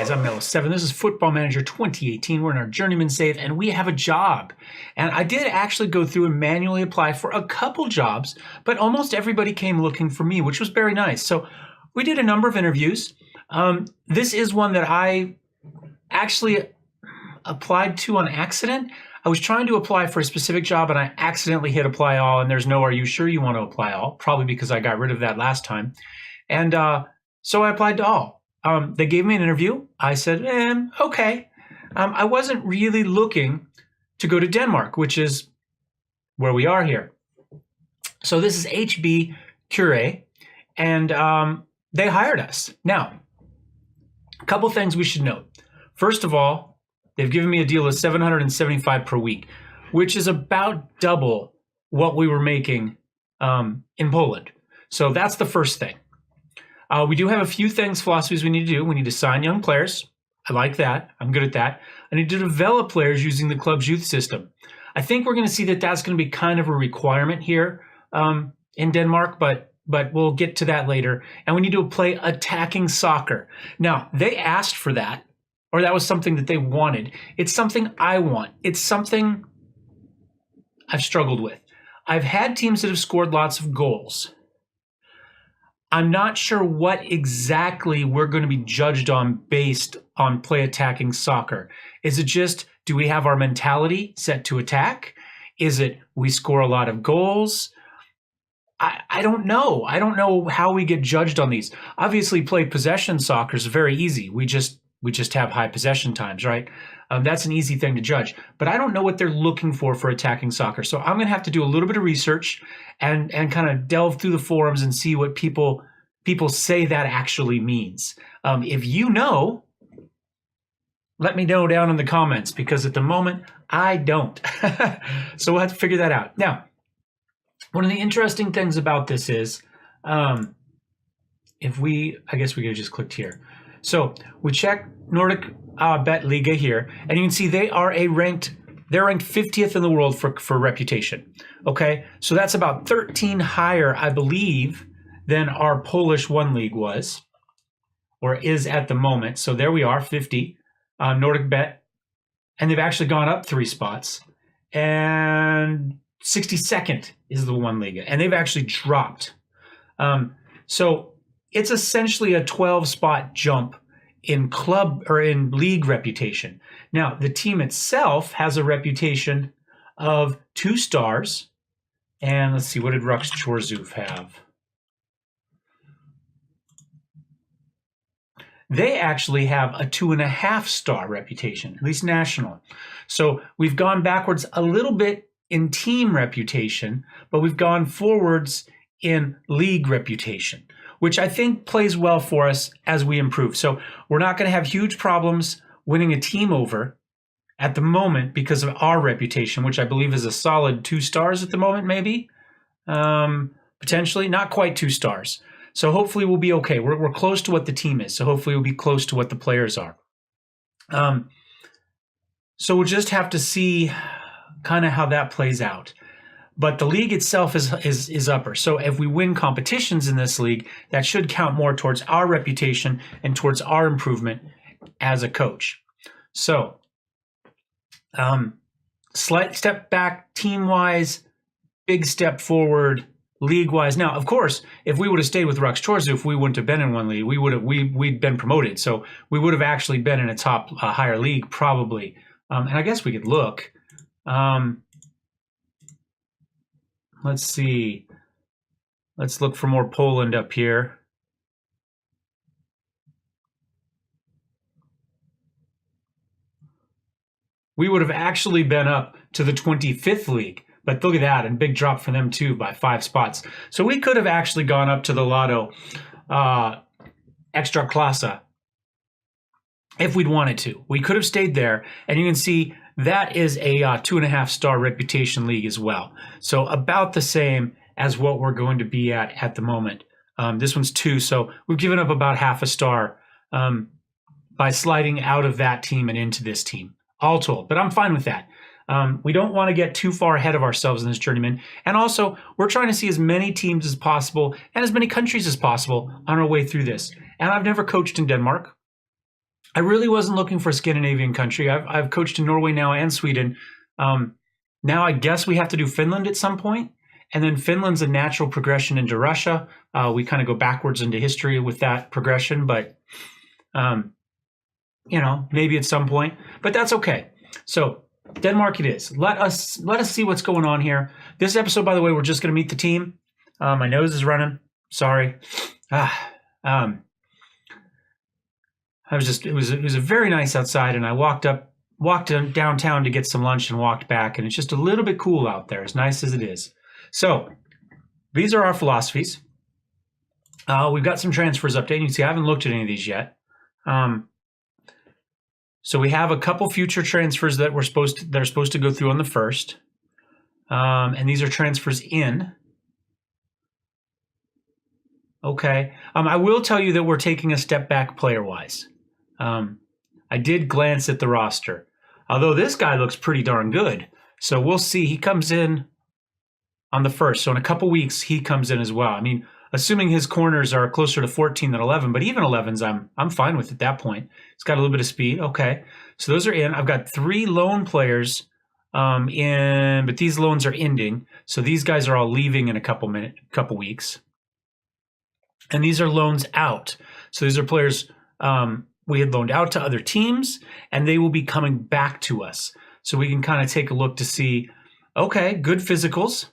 guys, I'm Mellowseven. This is Football Manager 2018. We're in our Journeyman save, and we have a job. And I did actually go through and manually apply for a couple jobs, but almost everybody came looking for me, which was very nice. So we did a number of interviews. This is one that I actually applied to on accident. I was trying to apply for a specific job, and I accidentally hit apply all, and there's no "are you sure you want to apply all?" Probably because I got rid of that last time. And so I applied to all. They gave me an interview. I said, okay. I wasn't really looking to go to Denmark, which is where we are here. So this is HB Køge, and they hired us. Now, a couple things we should note. First of all, they've given me a deal of $775 per week, which is about double what we were making in Poland. So that's the first thing. We do have a few philosophies we need to do. We need to sign young players. I like that. I'm good at that. I need to develop players using the club's youth system. I think we're going to see that that's going to be kind of a requirement here in Denmark, but we'll get to that later. And we need to play attacking soccer. Now, they asked for that, or that was something that they wanted. It's something I want. It's something I've struggled with. I've had teams that have scored lots of goals. I'm not sure what exactly we're going to be judged on based on play attacking soccer. Is it just, do we have our mentality set to attack? Is it we score a lot of goals? I don't know. I don't know how we get judged on these. Obviously, play possession soccer is very easy. We just have high possession times, right? That's an easy thing to judge. But I don't know what they're looking for attacking soccer. So I'm going to have to do a little bit of research and kind of delve through the forums and see what people say that actually means. If you know, let me know down in the comments, because at the moment, I don't. So we'll have to figure that out. Now, one of the interesting things about this is, I guess we could have just clicked here. So we check Nordic Bet Liga here, and you can see they're ranked 50th in the world for reputation. Okay, so that's about 13 higher, I believe, than our Polish one league was, or is at the moment. So there we are, 50, Nordic Bet, and they've actually gone up 3 spots, and 62nd is the one league, and they've actually dropped. So it's essentially a 12-spot jump in club or in league reputation. Now, the team itself has a reputation of 2 stars. And let's see, what did Rux Chorzów have? They actually have a 2.5-star reputation, at least national. So we've gone backwards a little bit in team reputation, but we've gone forwards in league reputation, which I think plays well for us as we improve. So we're not going to have huge problems winning a team over at the moment because of our reputation, which I believe is a solid 2 stars at the moment, maybe. Potentially, not quite 2 stars. So hopefully we'll be okay. We're close to what the team is, so hopefully we'll be close to what the players are. So we'll just have to see kind of how that plays out. But the league itself is upper. So if we win competitions in this league, that should count more towards our reputation and towards our improvement as a coach. So slight step back team-wise, big step forward league-wise. Now, of course, if we would have stayed with Rux Chorzów, we wouldn't have been in one league. We'd been promoted. So we would have actually been in a top higher league probably. And I guess we could look. Let's see. Let's look for more Poland up here. We would have actually been up to the 25th league, but look at that, and big drop for them too by 5 spots. So we could have actually gone up to the Lotto Extra Klasa if we'd wanted to. We could have stayed there, and you can see that is a 2.5-star reputation league as well. So about the same as what we're going to be at the moment. This one's 2, so we've given up about half a star by sliding out of that team and into this team, all told. But I'm fine with that. We don't want to get too far ahead of ourselves in this Journeyman. And also, we're trying to see as many teams as possible and as many countries as possible on our way through this. And I've never coached in Denmark. I really wasn't looking for a Scandinavian country. I've coached in Norway now and Sweden. Now I guess we have to do Finland at some point, and then Finland's a natural progression into Russia. We kind of go backwards into history with that progression, but maybe at some point. But that's okay. So Denmark it is. Let us see what's going on here. This episode, by the way, we're just going to meet the team. My nose is running. Sorry. It was a very nice outside, and I walked downtown to get some lunch and walked back, and it's just a little bit cool out there, as nice as it is. So these are our philosophies. We've got some transfers updated. You can see I haven't looked at any of these yet. So we have a couple future transfers that are supposed to go through on the 1st, and these are transfers in. Okay. I will tell you that we're taking a step back player-wise. I did glance at the roster, although this guy looks pretty darn good. So we'll see. He comes in on the 1st. So in a couple weeks, he comes in as well. I mean, assuming his corners are closer to 14 than 11, but even 11s, I'm fine with at that point. It's got a little bit of speed. Okay. So those are in. I've got 3 loan players but these loans are ending. So these guys are all leaving in a couple weeks. And these are loans out. So these are players we had loaned out to other teams, and they will be coming back to us. So we can kind of take a look to see, okay, good physicals.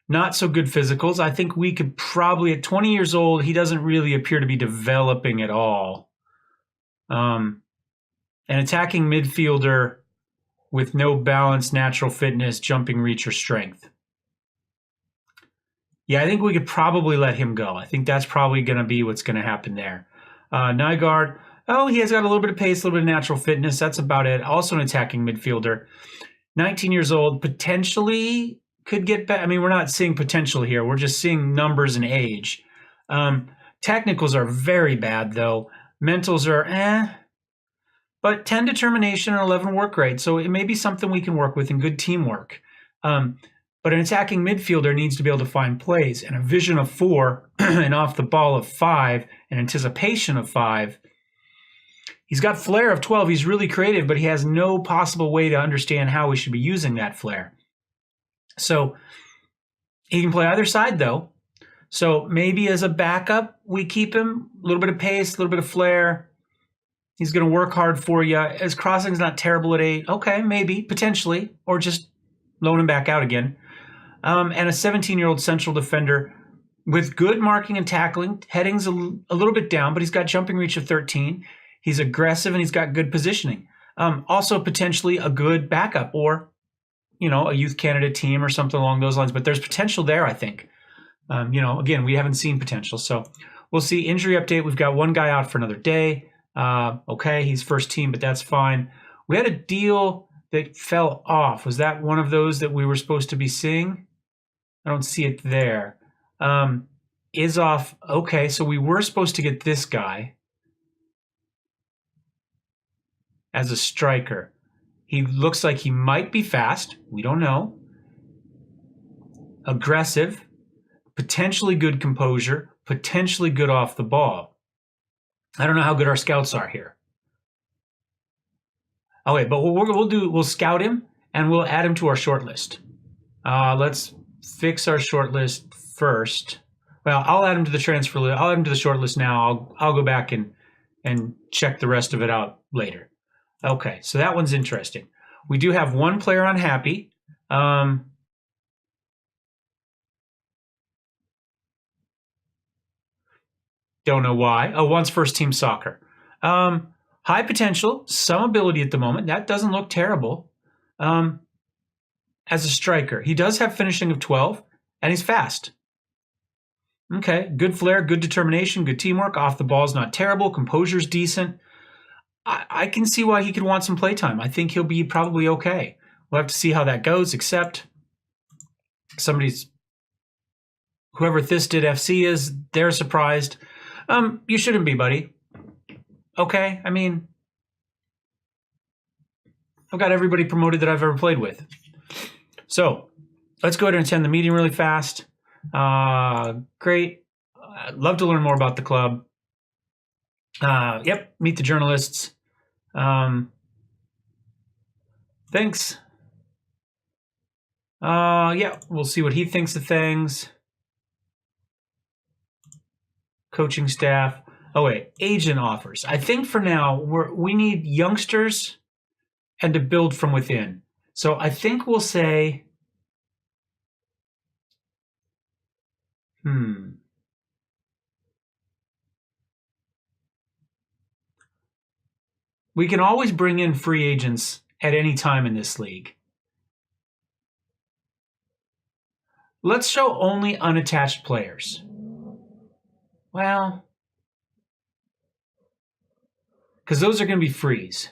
Not so good physicals. I think we could probably, at 20 years old, he doesn't really appear to be developing at all. An attacking midfielder with no balance, natural fitness, jumping reach, or strength. Yeah, I think we could probably let him go. I think that's probably going to be what's going to happen there. Nygaard, he has got a little bit of pace, a little bit of natural fitness. That's about it. Also an attacking midfielder. 19 years old, potentially could get back. I mean, we're not seeing potential here. We're just seeing numbers and age. Technicals are very bad, though. Mentals are But 10 determination and 11 work rate. So it may be something we can work with in good teamwork. But an attacking midfielder needs to be able to find plays, and a vision of 4 and off the ball of 5 and anticipation of 5. He's got flair of 12. He's really creative, but he has no possible way to understand how we should be using that flair. So he can play either side, though. So maybe as a backup, we keep him. A little bit of pace, a little bit of flair. He's going to work hard for you. His crossing's not terrible at 8. Okay, maybe, potentially, or just loan him back out again. And a 17-year-old central defender with good marking and tackling. Heading's a little bit down, but he's got jumping reach of 13. He's aggressive, and he's got good positioning. Also, potentially a good backup or, a youth candidate team or something along those lines. But there's potential there, I think. Again, we haven't seen potential. So we'll see. Injury update. We've got one guy out for another day. Okay, he's first team, but that's fine. We had a deal that fell off. Was that one of those that we were supposed to be seeing? I don't see it there. Is off. Okay, so we were supposed to get this guy as a striker. He looks like he might be fast. We don't know. Aggressive. Potentially good composure. Potentially good off the ball. I don't know how good our scouts are here. Okay, but what we'll do, we'll scout him and we'll add him to our short list. Let's fix our short list first. Well, I'll add him to the transfer list. I'll add him to the short list now. I'll go back and check the rest of it out later. Okay, so that one's interesting. We do have one player unhappy. Don't know why. Oh, wants first team soccer. High potential, some ability at the moment. That doesn't look terrible. As a striker, he does have finishing of 12, and he's fast. Okay, good flair, good determination, good teamwork. Off the ball is not terrible. Composure's decent. I can see why he could want some playtime. I think he'll be probably okay. We'll have to see how that goes, except whoever Thisted FC is, they're surprised. You shouldn't be, buddy. Okay, I mean, I've got everybody promoted that I've ever played with. So let's go ahead and attend the meeting really fast. Great. I'd love to learn more about the club. Yep, meet the journalists. Thanks. Yeah, we'll see what he thinks of things. Coaching staff. Oh wait, agent offers. I think for now we need youngsters and to build from within. So I think we'll say, we can always bring in free agents at any time in this league. Let's show only unattached players. Well, because those are going to be frees.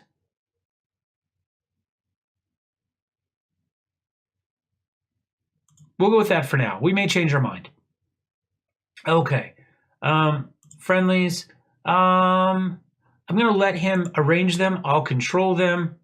We'll go with that for now. We may change our mind. Okay. Friendlies. I'm going to let him arrange them. I'll control them.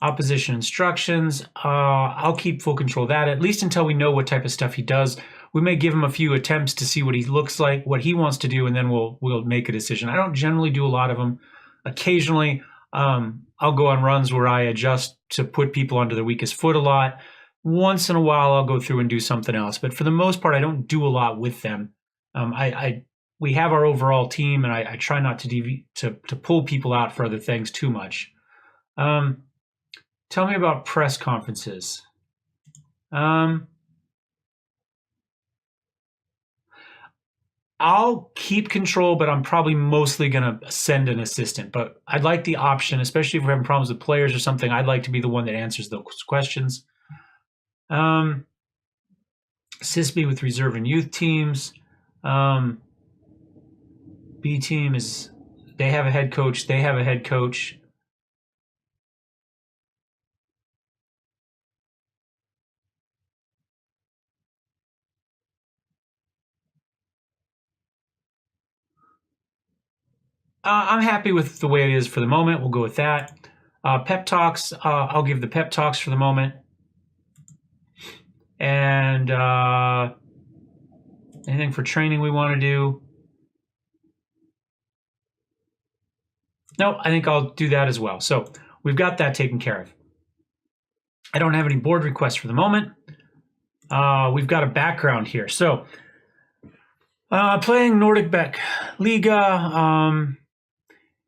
Opposition instructions. I'll keep full control of that, at least until we know what type of stuff he does. We may give him a few attempts to see what he looks like, what he wants to do, and then we'll make a decision. I don't generally do a lot of them. Occasionally, I'll go on runs where I adjust to put people onto their weakest foot a lot. Once in a while, I'll go through and do something else. But for the most part, I don't do a lot with them. We have our overall team, and I try not to pull people out for other things too much. Tell me about press conferences. I'll keep control, but I'm probably mostly going to send an assistant. But I'd like the option, especially if we're having problems with players or something, I'd like to be the one that answers those questions. Assist me with reserve and youth teams. B team is, they have a head coach. They have a head coach. I'm happy with the way it is for the moment. We'll go with that. Pep talks. I'll give the pep talks for the moment. And anything for training we want to do? No, I think I'll do that as well. So we've got that taken care of. I don't have any board requests for the moment. We've got a background here. So playing Nordic Beck Liga,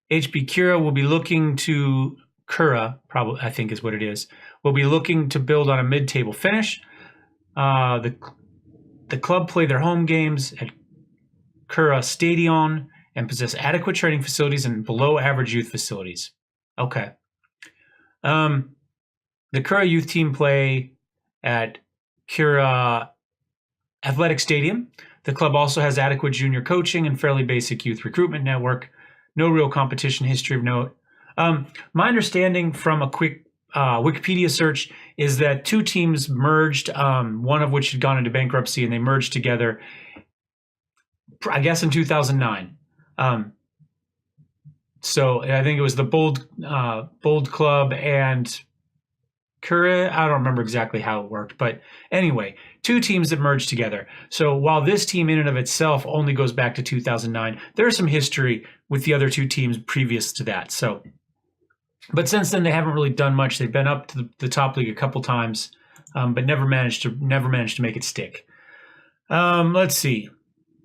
HB Køge will be looking to Køge, probably I think is what it is. Will be looking to build on a mid-table finish. The club play their home games at Køge Stadion and possess adequate training facilities and below-average youth facilities. Okay. The Køge youth team play at Køge Athletic Stadium. The club also has adequate junior coaching and fairly basic youth recruitment network. No real competition history of note. My understanding from a quick Wikipedia search is that two teams merged, one of which had gone into bankruptcy, and they merged together, I guess, in 2009. So I think it was the Bold Club and Køge. I don't remember exactly how it worked, but anyway, two teams that merged together. So while this team in and of itself only goes back to 2009, there's some history with the other two teams previous to that. So, but since then they haven't really done much. They've been up to the top league a couple times, but never managed to make it stick. Let's see.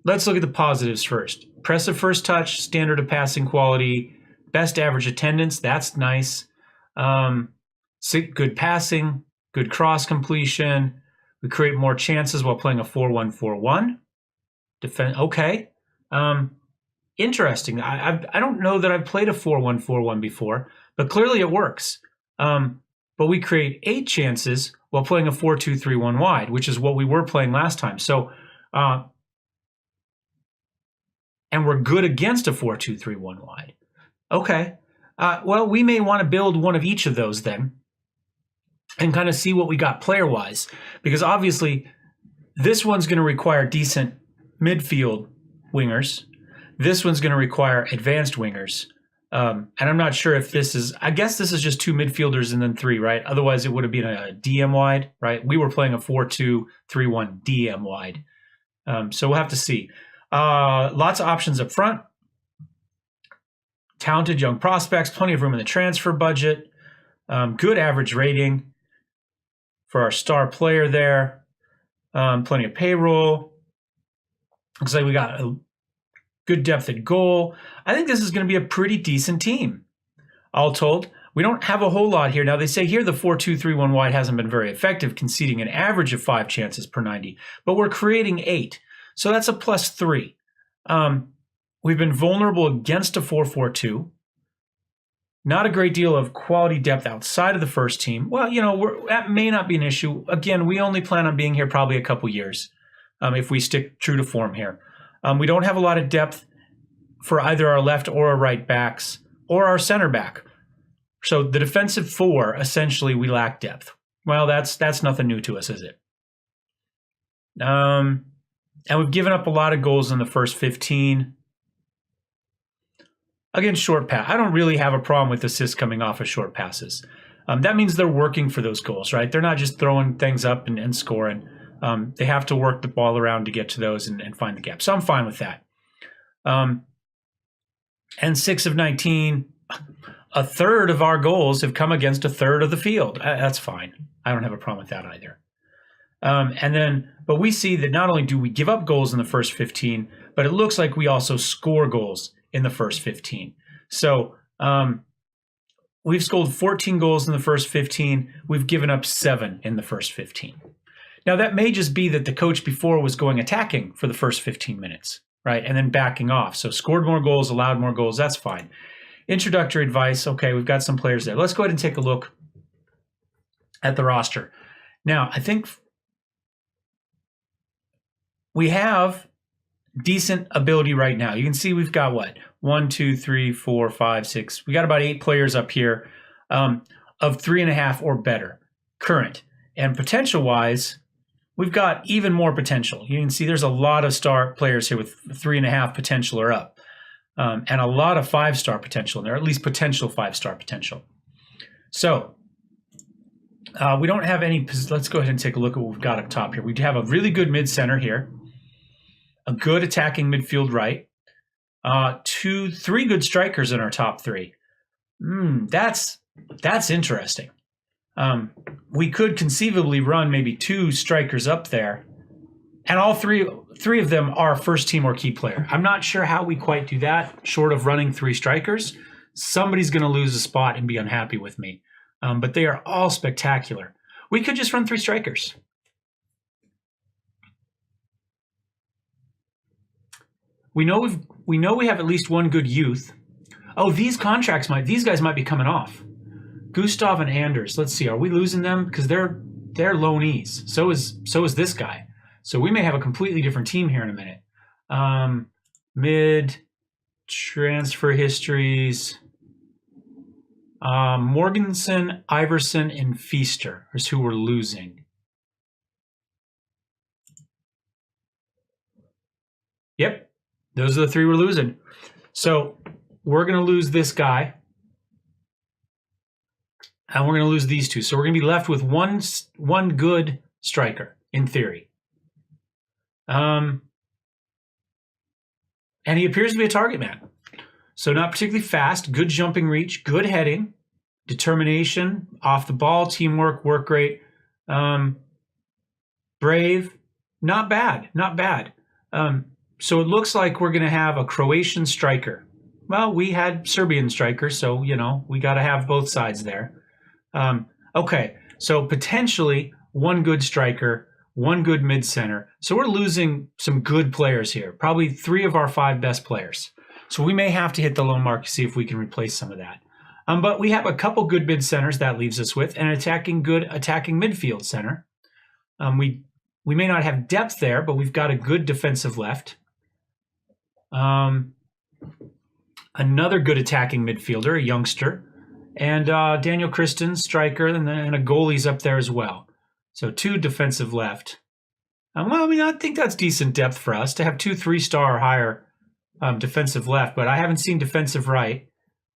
Let's look at the positives first. Impressive first touch, standard of passing quality, best average attendance. That's nice. Good passing, good cross completion. We create more chances while playing a 4-1-4-1. Defend. Okay. Interesting. I don't know that I've played a 4-1-4-1 before, but clearly it works. But we create 8 chances while playing a 4-2-3-1 wide, which is what we were playing last time. So, and we're good against a 4-2-3-1 wide. Okay. Well, we may want to build one of each of those then and kind of see what we got player-wise, because obviously this one's going to require decent midfield wingers. This one's going to require advanced wingers. And I'm not sure if this is, I guess this is just 2 midfielders and then 3, right? Otherwise it would have been a DM wide, right? We were playing a 4-2-3-1 DM wide. So we'll have to see. Lots of options up front. talented young prospects, plenty of room in the transfer budget, good average rating for our star player there, plenty of payroll. Looks like we got a good depth at goal. I think this is going to be a pretty decent team, all told. We don't have a whole lot here. Now, they say here the 4-2-3-1 wide hasn't been very effective, conceding an average of 5 chances per 90, but we're creating 8. So that's a +3. We've been vulnerable against a 4-4-2. Not a great deal of quality depth outside of the first team. Well, that may not be an issue. Again, we only plan on being here probably a couple years if we stick true to form here. We don't have a lot of depth for either our left or our right backs or our center back. So the defensive 4, essentially, we lack depth. Well, that's nothing new to us, is it? And we've given up a lot of goals in the first 15. Again, short pass. I don't really have a problem with assists coming off of short passes. That means they're working for those goals, right? They're not just throwing things up and scoring. They have to work the ball around to get to those and find the gap. So I'm fine with that. And 6 of 19, a third of our goals have come against a third of the field. That's fine. I don't have a problem with that either. But we see that not only do we give up goals in the first 15, but it looks like we also score goals in the first 15. So we've scored 14 goals in the first 15. We've given up 7 in the first 15. Now, that may just be that the coach before was going attacking for the first 15 minutes, right? And then backing off. So scored more goals, allowed more goals. That's fine. Introductory advice. Okay, we've got some players there. Let's go ahead and take a look at the roster. Now, I think we have decent ability right now. You can see we've got what? 1, 2, 3, 4, 5, 6. We got about 8 players up here of 3.5 or better current. And potential-wise, we've got even more potential. You can see there's a lot of star players here with 3.5 potential or up. And a lot of 5-star potential in there, at least potential 5-star potential. So we don't have any. Let's go ahead and take a look at what we've got up top here. We have a really good mid-center here, a good attacking midfield right, 3 good strikers in our top 3. That's interesting. We could conceivably run maybe 2 strikers up there, and all three of them are first team or key player. I'm not sure how we quite do that, short of running 3 strikers. Somebody's going to lose a spot and be unhappy with me. But they are all spectacular. We could just run 3 strikers. We know we have at least 1 good youth. Oh, these guys might be coming off. Gustav and Anders. Let's see. Are we losing them? Because they're loanees. So is this guy. So we may have a completely different team here in a minute. Mid transfer histories. Morganson, Iverson, and Feaster is who we're losing. Yep, those are the 3 we're losing. So we're going to lose this guy. And we're going to lose these 2. So we're going to be left with one good striker, in theory. And he appears to be a target man. So not particularly fast, good jumping reach, good heading, determination, off the ball, teamwork, work rate, brave, not bad. So it looks like we're going to have a Croatian striker. Well, we had Serbian strikers, so, we got to have both sides there. Okay, so potentially 1 good striker, 1 good mid-center. So we're losing some good players here, probably 3 of our 5 best players. So we may have to hit the low mark to see if we can replace some of that. But we have a couple good mid-centers that leaves us with an good attacking midfield center. We may not have depth there, but we've got a good defensive left. Another good attacking midfielder, a youngster. And Daniel Christen, striker, and a goalie's up there as well. So 2 defensive left. I think that's decent depth for us to have 2 3-star or higher defensive left, but I haven't seen defensive right.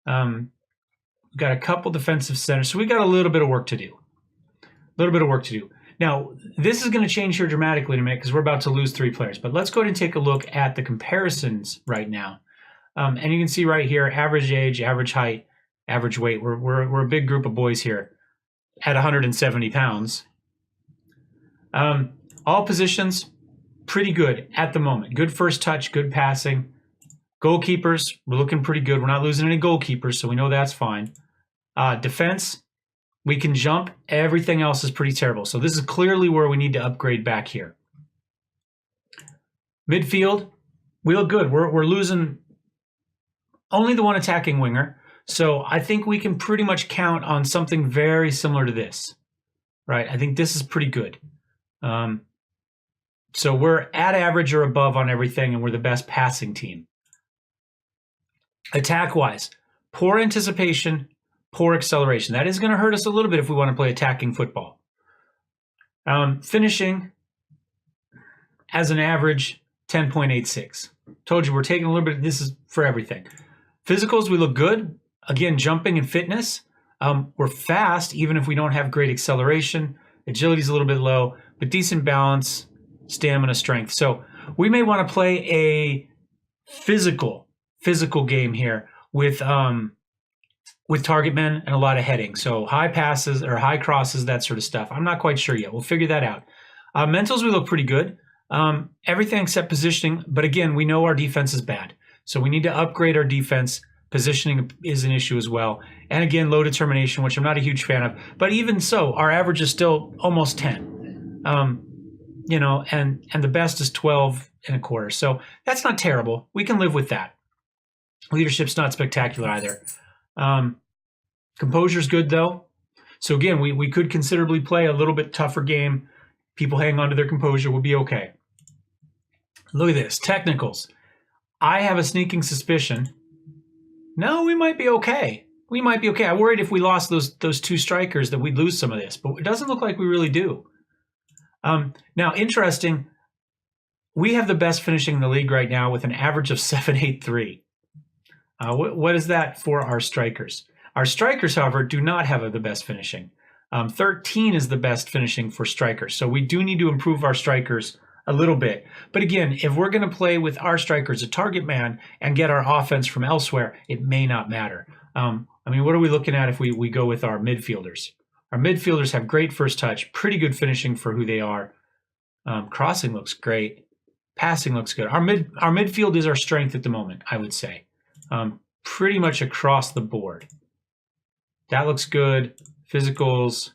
We've got a couple defensive centers, so we got a little bit of work to do. Now, this is going to change here dramatically in a minute because we're about to lose 3 players, but let's go ahead and take a look at the comparisons right now. And you can see right here, average age, average height, average weight. We're a big group of boys here at 170 pounds. All positions, pretty good at the moment. Good first touch, good passing. Goalkeepers, we're looking pretty good. We're not losing any goalkeepers, so we know that's fine. Defense, we can jump. Everything else is pretty terrible. So this is clearly where we need to upgrade back here. Midfield, we look good. We're losing only the one attacking winger. So I think we can pretty much count on something very similar to this, right? I think this is pretty good. So we're at average or above on everything, and we're the best passing team. Attack-wise, poor anticipation, poor acceleration. That is going to hurt us a little bit if we want to play attacking football. Finishing, as an average, 10.86. Told you we're taking a little bit. This is for everything. Physicals, we look good. Again, jumping and fitness. We're fast, even if we don't have great acceleration. Agility's a little bit low, but decent balance, stamina, strength. So we may want to play a physical game here with target men and a lot of heading. So high passes or high crosses, that sort of stuff. I'm not quite sure yet. We'll figure that out. Mentals, we look pretty good. Everything except positioning. But again, we know our defense is bad. So we need to upgrade our defense. Positioning is an issue as well. And again, low determination, which I'm not a huge fan of. But even so, our average is still almost 10. You know, and the best is 12 and a quarter. So that's not terrible. We can live with that. Leadership's not spectacular either. Composure's good though. So again, we could considerably play a little bit tougher game. People hang on to their composure, will be okay. Look at this, technicals. I have a sneaking suspicion. No, we might be okay. We might be okay. I worried if we lost those two strikers that we'd lose some of this, but it doesn't look like we really do. Now, interesting, we have the best finishing in the league right now with an average of 7.83. What is that for our strikers? Our strikers, however, do not have the best finishing. 13 is the best finishing for strikers. So we do need to improve our strikers a little bit. But again, if we're going to play with our strikers a target man and get our offense from elsewhere, it may not matter. I mean, what are we looking at if we go with our midfielders? Our midfielders have great first touch, pretty good finishing for who they are. Crossing looks great. Passing looks good. Our midfield is our strength at the moment, I would say. Pretty much across the board. That looks good. Physicals.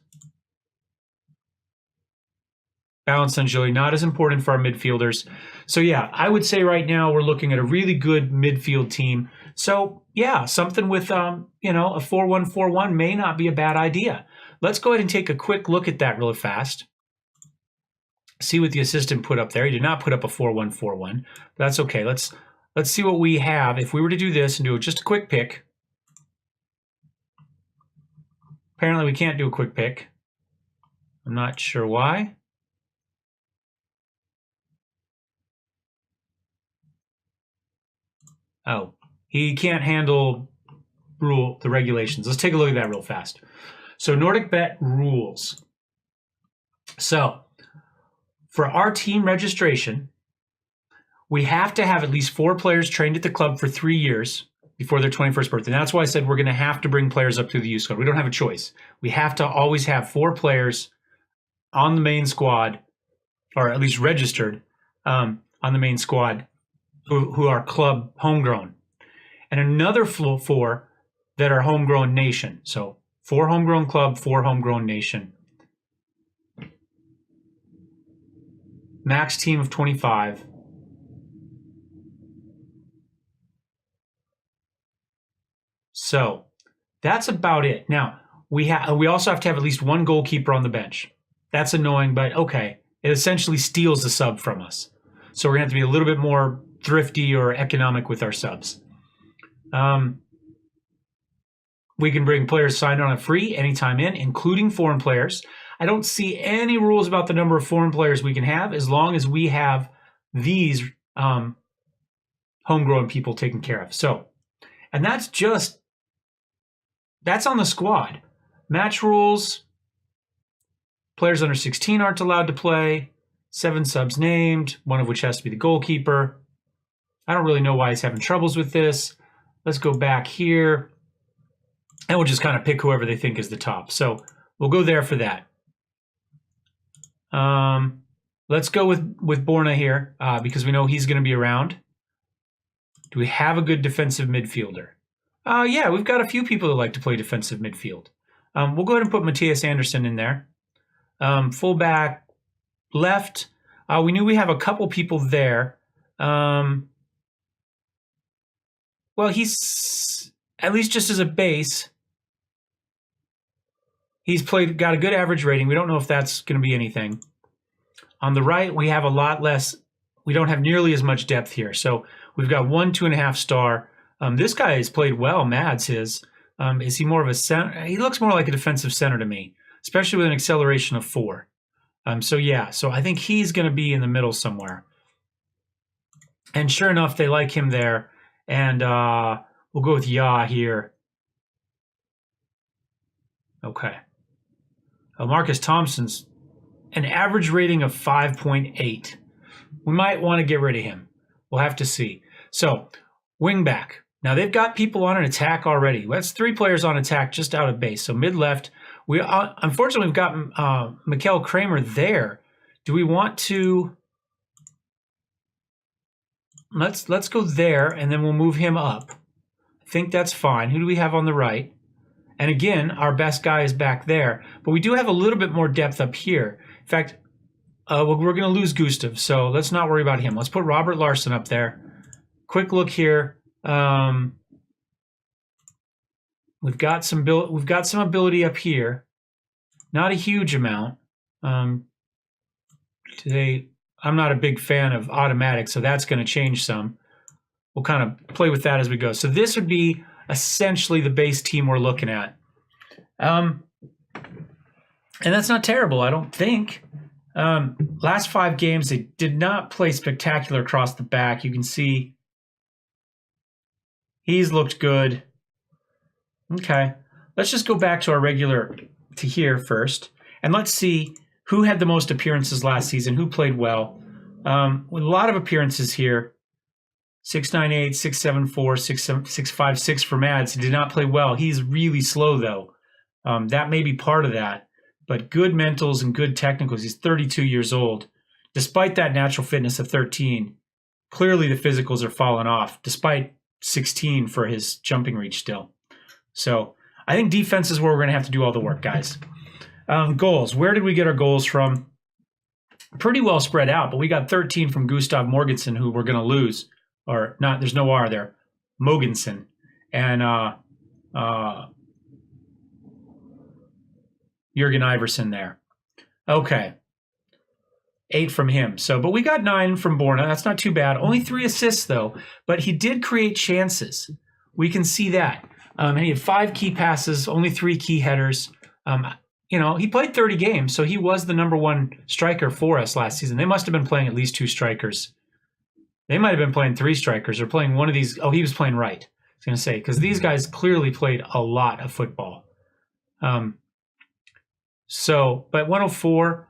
Balance and agility, not as important for our midfielders. So yeah, I would say right now we're looking at a really good midfield team. So yeah, something with you know, a 4-1-4-1 may not be a bad idea. Let's go ahead and take a quick look at that really fast. See what the assistant put up there. He did not put up a 4-1-4-1. That's okay. Let's see what we have. If we were to do this and do just a quick pick. Apparently we can't do a quick pick. I'm not sure why. Oh, he can't handle the regulations. Let's take a look at that real fast. So Nordic Bet rules. So for our team registration, we have to have at least 4 players trained at the club for 3 years before their 21st birthday. And that's why I said we're going to have to bring players up through the youth squad. We don't have a choice. We have to always have 4 players on the main squad, or at least registered on the main squad, who are club homegrown. And another 4 that are homegrown nation. So 4 homegrown club, 4 homegrown nation. Max team of 25. So that's about it. Now, we also have to have at least 1 goalkeeper on the bench. That's annoying, but okay. It essentially steals the sub from us. So we're going to have to be a little bit more thrifty or economic with our subs. We can bring players signed on a free anytime in, including foreign players. I don't see any rules about the number of foreign players we can have as long as we have these homegrown people taken care of. So, and that's on the squad. Match rules, players under 16 aren't allowed to play, 7 subs named, one of which has to be the goalkeeper. I don't really know why he's having troubles with this. Let's go back here. And we'll just kind of pick whoever they think is the top. So we'll go there for that. Let's go with Borna here because we know he's going to be around. Do we have a good defensive midfielder? Yeah, we've got a few people that like to play defensive midfield. We'll go ahead and put Matthias Anderson in there. Fullback left. We knew we have a couple people there. Well, he's at least just as a base. He's got a good average rating. We don't know if that's going to be anything. On the right, we have a lot less. We don't have nearly as much depth here. So we've got 1 2.5 star. This guy has played well. Mads is he more of a center? He looks more like a defensive center to me, especially with an acceleration of 4. So yeah, so I think he's going to be in the middle somewhere. And sure enough, they like him there. And we'll go with Ya here. Okay. Marcus Thompson's an average rating of 5.8. We might want to get rid of him. We'll have to see. So, wing back. Now, they've got people on an attack already. That's 3 players on attack just out of base. So, mid-left. We unfortunately, we've got Mikkel Kramer there. Do we want to... Let's go there, and then we'll move him up. I think that's fine. Who do we have on the right? And again, our best guy is back there. But we do have a little bit more depth up here. In fact, we're going to lose Gustav, so let's not worry about him. Let's put Robert Larson up there. Quick look here. We've got some ability up here. Not a huge amount. Today, I'm not a big fan of automatic, so that's going to change some. We'll kind of play with that as we go. So this would be essentially the base team we're looking at. And that's not terrible, I don't think. Last 5 games, they did not play spectacular across the back. You can see he's looked good. Okay, let's just go back to our regular, to here first. And let's see who had the most appearances last season, who played well. With a lot of appearances here. 698, 674, 656 for Mads. He did not play well. He's really slow, though. That may be part of that. But good mentals and good technicals. He's 32 years old. Despite that natural fitness of 13, clearly the physicals are falling off, despite 16 for his jumping reach still. So I think defense is where we're going to have to do all the work, guys. Goals. Where did we get our goals from? Pretty well spread out, but we got 13 from Gustav Morgensen, who we're going to lose. Or not, there's no R there. Mogensen. And Jurgen Iversen there. Okay. 8 from him. So, but we got 9 from Borna. That's not too bad. Only 3 assists, though. But he did create chances. We can see that. And he had 5 key passes, only 3 key headers. You know, he played 30 games, so he was the #1 striker for us last season. They must have been playing at least 2 strikers. They might have been playing 3 strikers or playing one of these. Oh, he was playing right. I was going to say, because these guys clearly played a lot of football. But 104,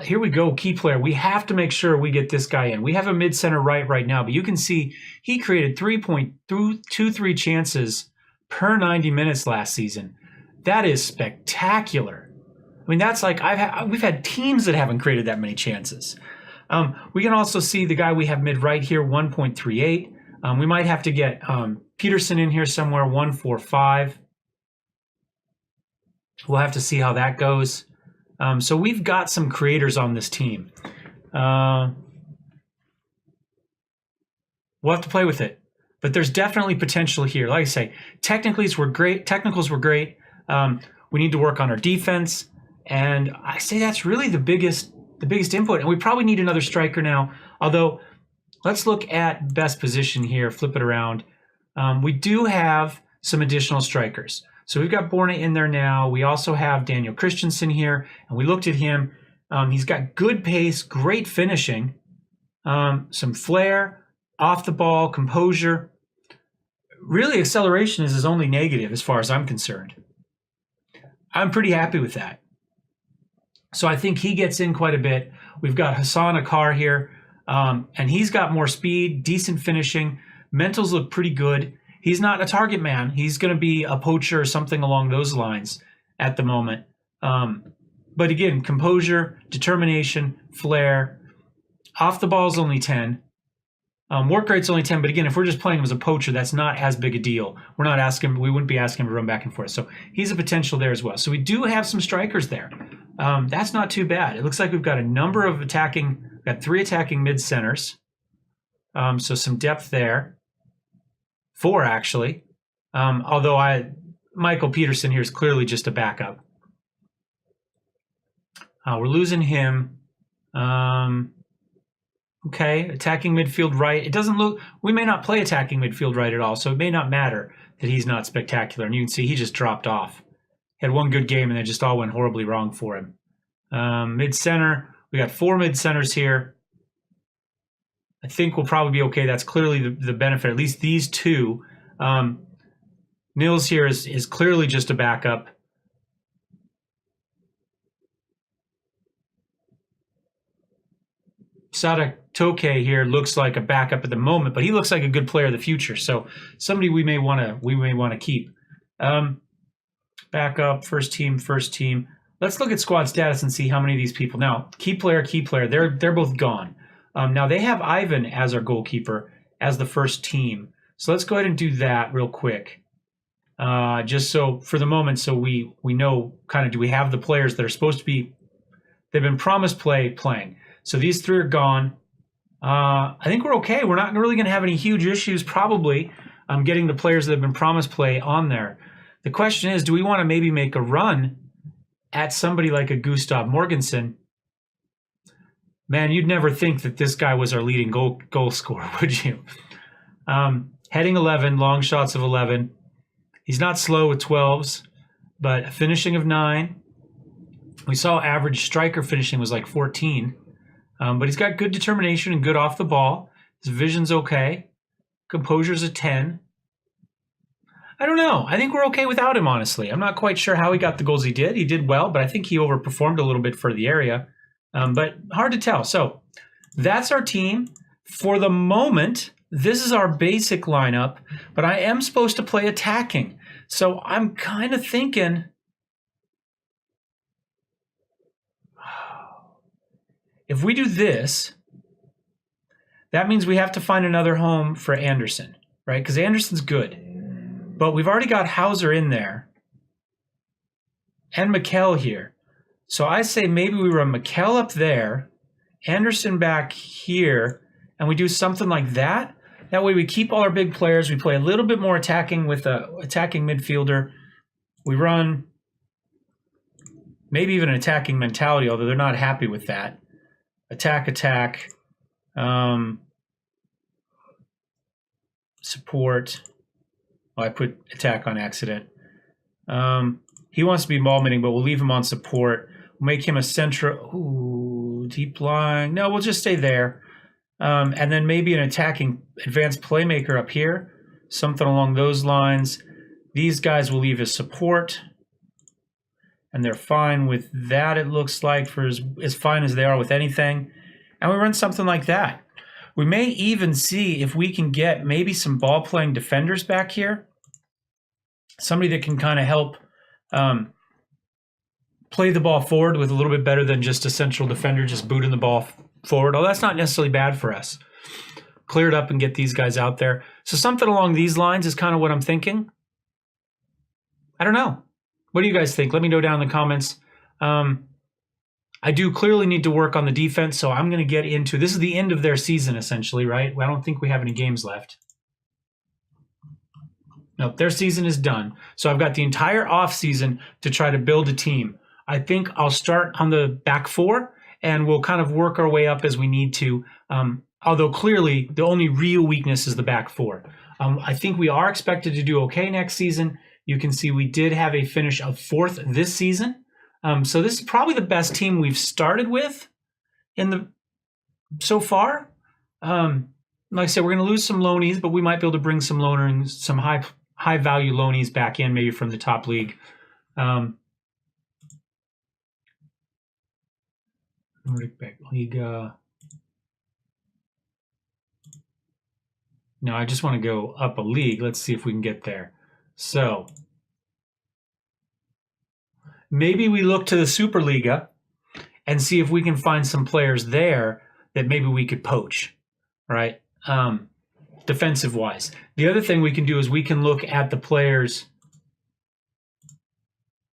here we go, key player. We have to make sure we get this guy in. We have a mid-center right now, but you can see he created 3.23 chances per 90 minutes last season. That is spectacular. I mean, that's like we've had teams that haven't created that many chances. We can also see the guy we have mid-right here, 1.38. We might have to get Peterson in here somewhere, 1.45. We'll have to see how that goes. So we've got some creators on this team. We'll have to play with it. But there's definitely potential here. Like I say, technicals were great. We need to work on our defense. And I say that's really the biggest input. And we probably need another striker now. Although, let's look at best position here. Flip it around. We do have some additional strikers. So we've got Borna in there now. We also have Daniel Christensen here. And we looked at him. He's got good pace, great finishing, some flair, off the ball, composure. Really, acceleration is his only negative as far as I'm concerned. I'm pretty happy with that. So I think he gets in quite a bit. We've got Hassan Akar here. And he's got more speed, decent finishing. Mentals look pretty good. He's not a target man. He's going to be a poacher or something along those lines at the moment. But again, composure, determination, flair. Off the ball is only 10. Work rate's only 10, but again, if we're just playing him as a poacher, that's not as big a deal. We wouldn't be asking him to run back and forth. So he's a potential there as well. So we do have some strikers there. That's not too bad. It looks like we've got a number of we've got 3 attacking mid centers. So some depth there. 4 actually. Although Michael Peterson here is clearly just a backup. We're losing him. Okay, attacking midfield right. It doesn't look, we may not play attacking midfield right at all, so it may not matter that he's not spectacular. And you can see he just dropped off. He had one good game and it just all went horribly wrong for him. Mid center, we got 4 mid centers here. I think we'll probably be okay. That's clearly the benefit, at least these 2. Nils here is clearly just a backup. Sada Toke here looks like a backup at the moment, but he looks like a good player of the future. So somebody we may want to keep. Backup, first team. Let's look at squad status and see how many of these people. Now, key player. They're both gone. Now they have Ivan as our goalkeeper as the first team. So let's go ahead and do that real quick. Just so for the moment, so we know kind of, do we have the players that are supposed to be, they've been promised playing. So these 3 are gone. I think we're okay. We're not really going to have any huge issues probably getting the players that have been promised play on there. The question is, do we want to maybe make a run at somebody like a Gustav Morgensen? Man, you'd never think that this guy was our leading goal scorer, would you? Heading 11, long shots of 11. He's not slow with 12s, but a finishing of 9. We saw average striker finishing was like 14. But he's got good determination and good off the ball. His vision's okay. Composure's a 10. I don't know. I think we're okay without him, honestly. I'm not quite sure how he got the goals he did. He did well, but I think he overperformed a little bit for the area. But hard to tell. So that's our team. For the moment, this is our basic lineup, but I am supposed to play attacking. So I'm kind of thinking, if we do this, that means we have to find another home for Anderson, right? Because Anderson's good. But we've already got Hauser in there and Mikel here. So I say maybe we run Mikel up there, Anderson back here, and we do something like that. That way we keep all our big players. We play a little bit more attacking with a attacking midfielder. We run maybe even an attacking mentality, although they're not happy with that. Attack. Support. Oh, I put attack on accident. He wants to be ball minning, but we'll leave him on support. We'll make him a central. Ooh, deep line. No, we'll just stay there. And then maybe an attacking advanced playmaker up here. Something along those lines. These guys will leave as support. And they're fine with that, it looks like, for as fine as they are with anything. And we run something like that. We may even see if we can get maybe some ball-playing defenders back here. Somebody that can kind of help play the ball forward with a little bit better than just a central defender just booting the ball forward. Oh, that's not necessarily bad for us. Clear it up and get these guys out there. So something along these lines is kind of what I'm thinking. I don't know. What do you guys think? Let me know down in the comments. I do clearly need to work on the defense, so I'm going to get into, this is the end of their season essentially, right? I don't think we have any games left. Nope, their season is done. So I've got the entire off season to try to build a team. I think I'll start on the back 4 and we'll kind of work our way up as we need to. Although clearly the only real weakness is the back 4. I think we are expected to do okay next season. You can see we did have a finish of 4th this season. So this is probably the best team we've started with so far. Like I said, we're going to lose some loanies, but we might be able to bring some some high value loanies back in, maybe from the top league. Nordic Liga. No, I just want to go up a league. Let's see if we can get there. So maybe we look to the Superliga and see if we can find some players there that maybe we could poach, right? Defensive wise. The other thing we can do is we can look at the players.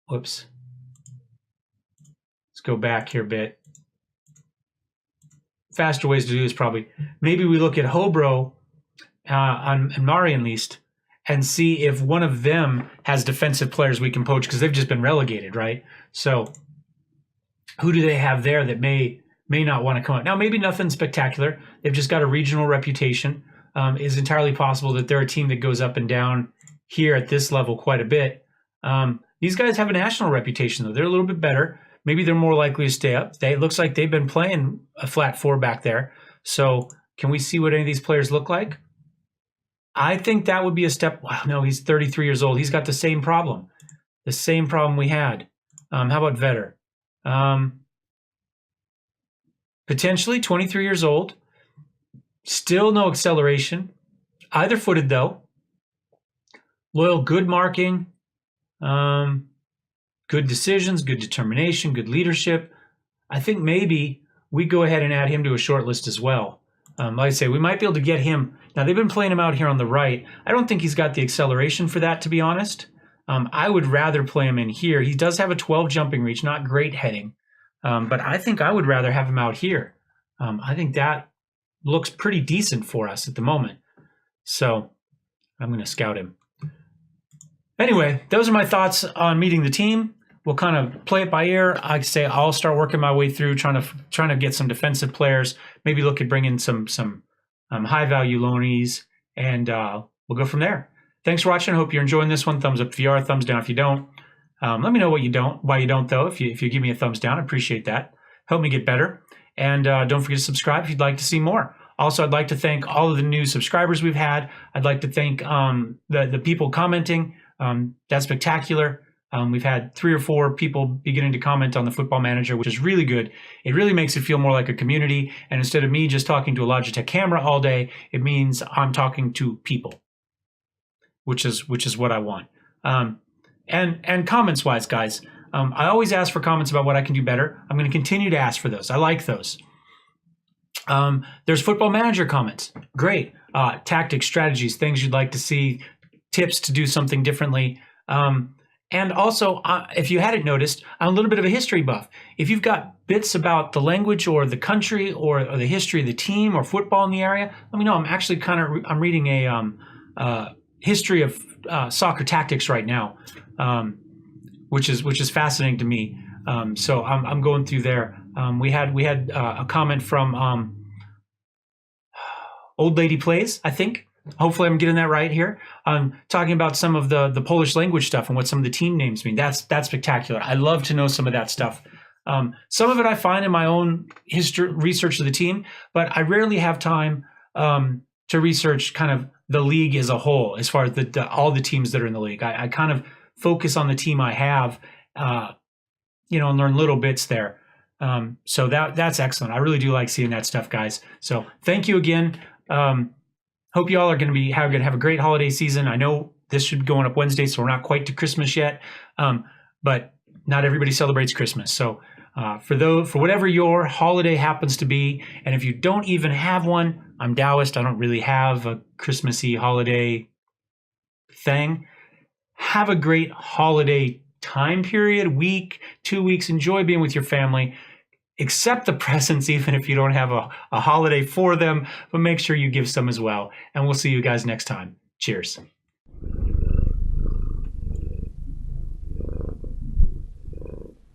Whoops. Let's go back here a bit. Faster ways to do this probably. Maybe we look at Hobro and Marienlyst and see if one of them has defensive players we can poach, because they've just been relegated, right? So who do they have there that may not want to come out? Now, maybe nothing spectacular. They've just got a regional reputation. It's entirely possible that they're a team that goes up and down here at this level quite a bit. These guys have a national reputation, though. They're a little bit better. Maybe they're more likely to stay up. It looks like they've been playing a flat 4 back there. So can we see what any of these players look like? I think that would be a step. Wow, no, he's 33 years old. He's got the same problem. The same problem we had. How about Vetter? Potentially 23 years old. Still no acceleration. Either footed, though. Loyal, good marking. Good decisions, good determination, good leadership. I think maybe we go ahead and add him to a short list as well. Like I say, we might be able to get him. Now, they've been playing him out here on the right. I don't think he's got the acceleration for that, to be honest. I would rather play him in here. He does have a 12 jumping reach, not great heading. But I think I would rather have him out here. I think that looks pretty decent for us at the moment. So I'm going to scout him. Anyway, those are my thoughts on meeting the team. We'll kind of play it by ear. I'd say I'll start working my way through trying to get some defensive players. Maybe look at bringing some high value loanees, and we'll go from there. Thanks for watching. I hope you're enjoying this one. Thumbs up if you are. Thumbs down if you don't. Let me know why you don't though. If you give me a thumbs down, I appreciate that. Help me get better. And don't forget to subscribe if you'd like to see more. Also, I'd like to thank all of the new subscribers we've had. I'd like to thank the people commenting. That's spectacular. We've had 3 or 4 people beginning to comment on the Football Manager, which is really good. It really makes it feel more like a community. And instead of me just talking to a Logitech camera all day, it means I'm talking to people, which is what I want. And comments wise, guys, I always ask for comments about what I can do better. I'm going to continue to ask for those. I like those. There's Football Manager comments. Great. Tactics, strategies, things you'd like to see, tips to do something differently. And also, if you hadn't noticed, I'm a little bit of a history buff. If you've got bits about the language or the country or the history of the team or football in the area, let me know. I'm actually I'm reading a history of soccer tactics right now, which is fascinating to me. So I'm going through there. We had a comment from Old Lady Plays, I think. Hopefully I'm getting that right here. Talking about some of the Polish language stuff and what some of the team names mean. That's spectacular. I love to know some of that stuff. Some of it I find in my own research of the team, but I rarely have time to research kind of the league as a whole, as far as all the teams that are in the league. I kind of focus on the team I have, and learn little bits there. So that's excellent. I really do like seeing that stuff, guys. So thank you again. Hope you all are going to have a great holiday season. I know this should be going up Wednesday, so we're not quite to Christmas yet, but not everybody celebrates Christmas. So for whatever your holiday happens to be, and if you don't even have one, I'm Taoist. I don't really have a Christmassy holiday thing. Have a great holiday time period, week, 2 weeks. Enjoy being with your family. Accept the presents even if you don't have a holiday for them, but make sure you give some as well. And we'll see you guys next time. Cheers.